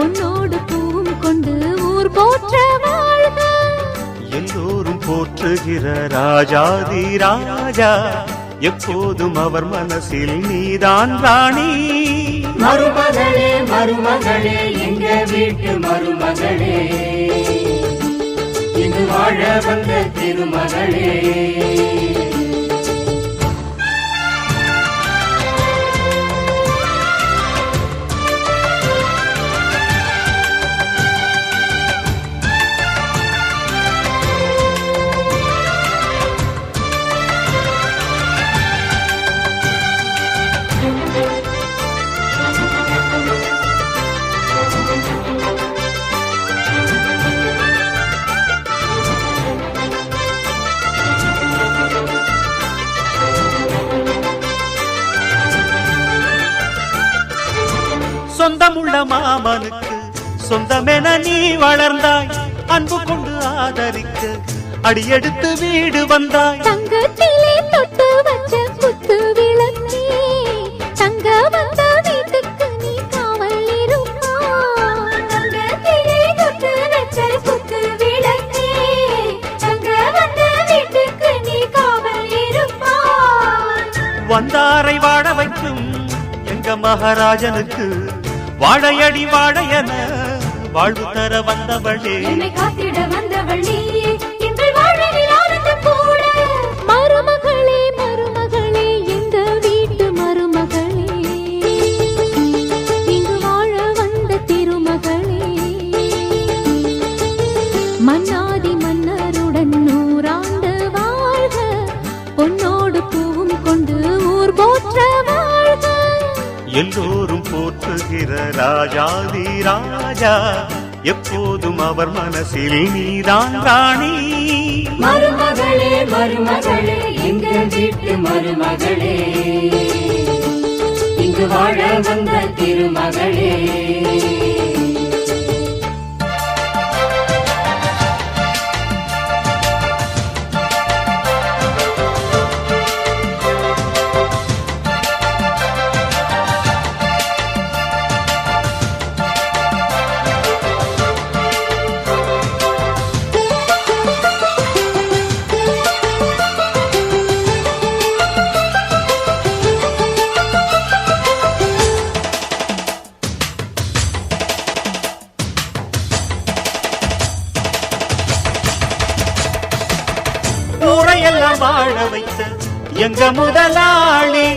பொன்னோடு பூவும் கொண்டு ஊர் போற்ற வாழ்க. எல்லோரும் போற்றுகிற ராஜாதி ராஜா, எப்போதும் அவர் மனசில் நீதான் ராணி. மருமகளே மருமகளே எங்க வீட்டு மருமகளே, இங்கு வாழ வந்த திருமகளே. சொந்தமுள்ள மாமனுக்கு சொந்தமென நீ வளர்ந்தாய், அன்பு கொண்டு ஆதரிக்க அடியெடுத்து வீடு வந்தாய். தங்கத்திலே தொட்டு வச்ச குத்து விளக்கே, தங்க வந்த வீட்டுக்கு நீ காவல் இருப்பாய். தங்கத்திலே தொட்டு வச்ச குத்து விளக்கே, தங்க வந்த வீட்டுக்கு நீ காவல் இருப்பாய். வந்தாரை வாழ வைக்கும் எங்க மகாராஜனுக்கு வாழையடி வாழையன வாழ்வு தர வந்தவளே. என்னை காத்திட வந்தவள் நீயே, எங்கள் வாழ்வில் ஆனந்தம் கூட. மருமகளே மருமகளே எங்க வீட்டு மருமகளே, இங்கு வாழ வந்த திருமகளே. மன்னாதி மன்னருடன் 100 ஆண்டு வாழ்க, பொன்னோடு பூவும் கொண்டு ஊர் போற்ற வாழ்க. எல்லோரும் போற்றுகிற ராஜாதி ராஜா, எப்போதும் அவர் மனசில் நீதான் ராணி. மருமகளே மருமகளே எங்க வீட்டு மருமகளே, இங்கு வாழ வந்த திருமகளே. ஊரையெல்லாம் வாழ வைத்த எங்க முதலாளி.